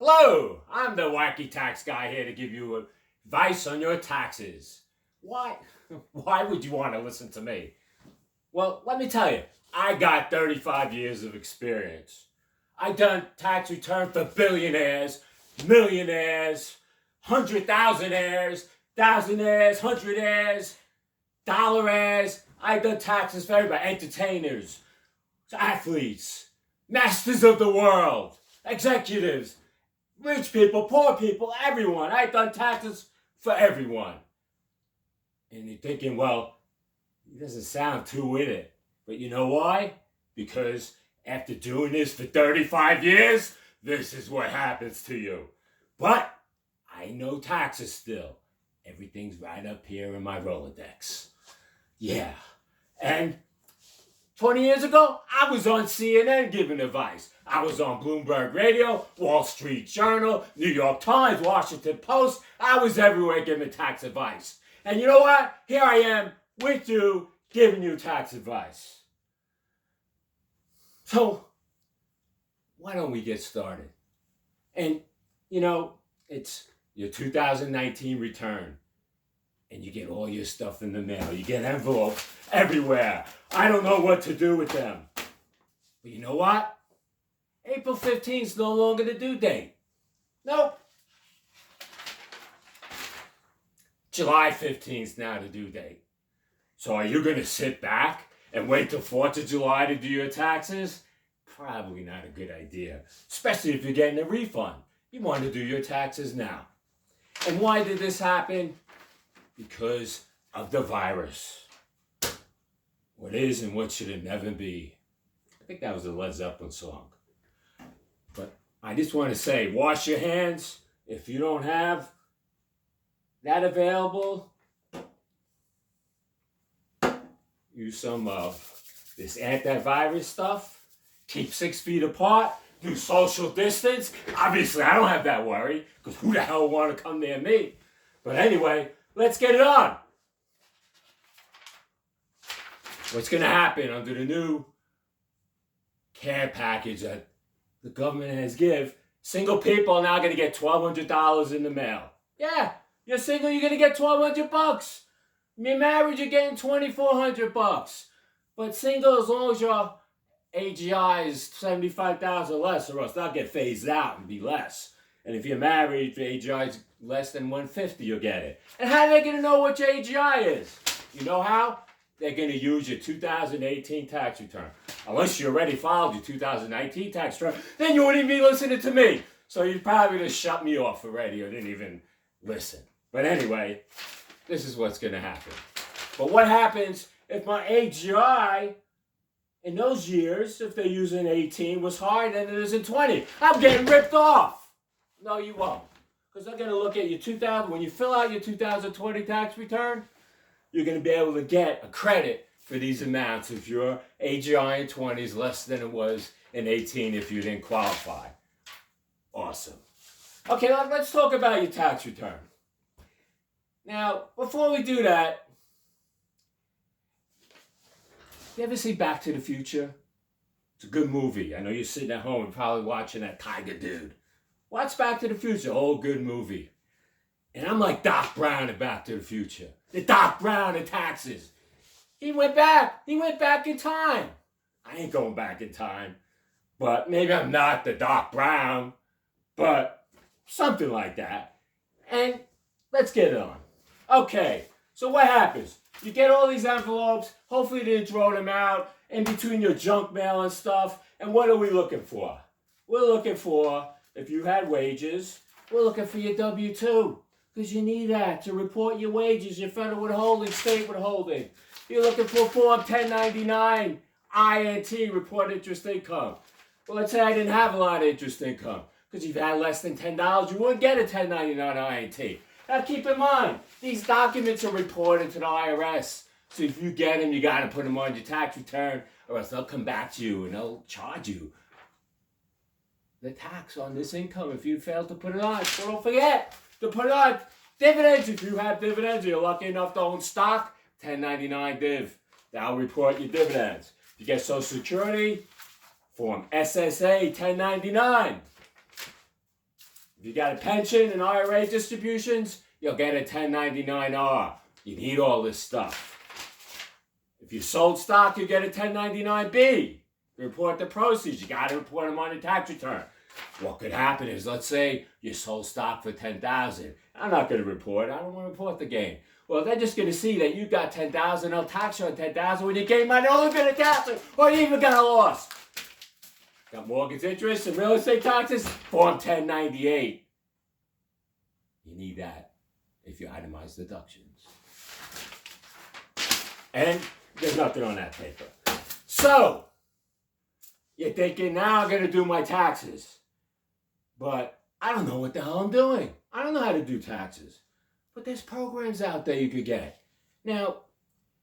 Hello, I'm the Wacky Tax Guy here to give you advice on your taxes. Why? Why would you want to listen to me? Well, let me tell you, I got 35 years of experience. I done tax return for billionaires, millionaires, 100,000aires, thousandaires, hundredaires, dollaraires. I done taxes for everybody, entertainers, athletes, masters of the world, executives, rich people, poor people, everyone. I've done taxes for everyone. And you're thinking, well, he doesn't sound too in it. But you know why? Because after doing this for 35 years, this is what happens to you. But I know taxes still. Everything's right up here in my Rolodex. Yeah. And 20 years ago, I was on CNN giving advice. I was on Bloomberg Radio, Wall Street Journal, New York Times, Washington Post. I was everywhere giving tax advice. And you know what? Here I am with you giving you tax advice. So, why don't we get started? And, it's your 2019 return. And you get all your stuff in the mail. You get envelopes everywhere. I don't know what to do with them. But you know what? April 15th is no longer the due date. Nope. July 15th is now the due date. So are you going to sit back and wait till 4th of July to do your taxes? Probably not a good idea. Especially if you're getting a refund. You want to do your taxes now. And why did this happen? Because of the virus. What is and what should it never be. I think that was a Led Zeppelin song. But I just want to say, wash your hands. If you don't have that available, use some of this antivirus stuff. Keep 6 feet apart. Do social distance. Obviously, I don't have that worry, because who the hell want to come near me? But anyway, let's get it on. What's going to happen under the new care package that the government has give? Single people are now going to get $1,200 in the mail. Yeah, you're single, you're going to get $1,200. You're married, you're getting $2,400. But single, as long as your AGI is 75,000 less, or else they'll get phased out and be less. And if you're married, if your AGI is less than 150, you'll get it. And how are they going to know what your AGI is? You know how? They're going to use your 2018 tax return. Unless you already filed your 2019 tax return, then you wouldn't even be listening to me. So you'd probably just shut me off already or didn't even listen. But anyway, this is what's going to happen. But what happens if my AGI in those years, if they're using 18, was higher than it is in 20? I'm getting ripped off. No, you won't. Because they're going to look at your 2000, when you fill out your 2020 tax return, you're going to be able to get a credit for these amounts if your AGI in 20 is less than it was in 18 if you didn't qualify. Awesome. Okay, let's talk about your tax return. Now, before we do that, you ever see Back to the Future? It's a good movie. I know you're sitting at home and probably watching that Tiger Dude. Watch Back to the Future, old good movie. And I'm like Doc Brown in Back to the Future. The Doc Brown in taxes. He went back in time. I ain't going back in time. But maybe I'm not the Doc Brown. But something like that. And let's get it on. Okay, so what happens? You get all these envelopes. Hopefully they didn't throw them out in between your junk mail and stuff. And what are we looking for? We're looking for, if you had wages, we're looking for your W-2. Because you need that to report your wages, your federal withholding, state withholding. You're looking for Form 1099, INT, report interest income. Well, let's say I didn't have a lot of interest income. Because if you had less than $10, you wouldn't get a 1099 INT. Now keep in mind, these documents are reported to the IRS. So if you get them, you got to put them on your tax return, or else they'll come back to you and they'll charge you the tax on this income if you fail to put it on. So don't forget to put on dividends. If you have dividends, you're lucky enough to own stock, 1099 div. That'll report your dividends. If you get Social Security, Form SSA 1099. If you got a pension and IRA distributions, you'll get a 1099-R. You need all this stuff. If you sold stock, you get a 1099-B. Report the proceeds. You got to report them on your tax return. What could happen is, let's say you sold stock for $10,000. I'm not going to report. I don't want to report the gain. Well, they're just going to see that you got $10,000. They'll tax you on $10,000. When you gain money, they're only going to tax you, or you even got a loss. Got mortgage interest and real estate taxes? Form 1098. You need that if you itemize deductions. And there's nothing on that paper. So, you're thinking, now I'm going to do my taxes. But I don't know what the hell I'm doing. I don't know how to do taxes. But there's programs out there you could get. Now,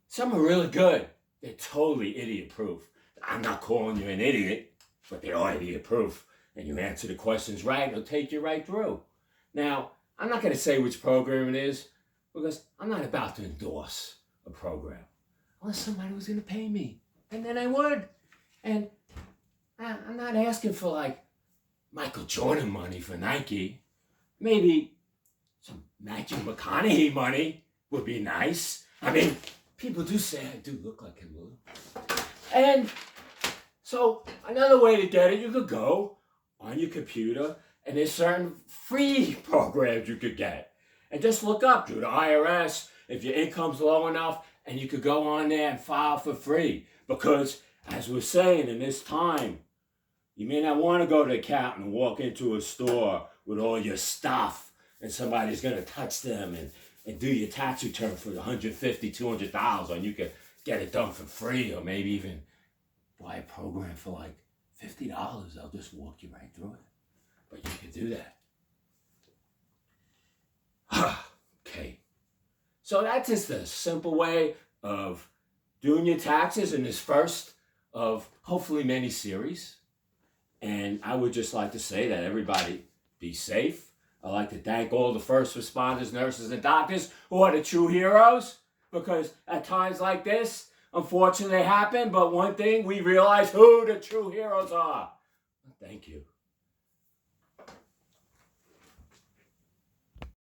some are really good. They're totally idiot-proof. I'm not calling you an idiot, but they are idiot-proof. And you answer the questions right, it'll take you right through. Now, I'm not going to say which program it is, because I'm not about to endorse a program. Unless somebody was going to pay me. And then I would. And I'm not asking for, like, Michael Jordan money for Nike. Maybe some Matthew McConaughey money would be nice. I mean, people do say I do look like him a little. And so another way to get it, you could go on your computer and there's certain free programs you could get. And just look up through the IRS if your income's low enough, and you could go on there and file for free. Because, as we're saying, in this time, you may not want to go to the accountant and walk into a store with all your stuff and somebody's going to touch them and do your tax return for $150, $200, and you can get it done for free, or maybe even buy a program for like $50. They'll just walk you right through it. But you can do that. Okay. So that's just a simple way of doing your taxes in this first of hopefully many series. And I would just like to say that everybody be safe. I'd like to thank all the first responders, nurses, and doctors who are the true heroes, because at times like this, unfortunately, they happen. But one thing, we realize who the true heroes are. Thank you.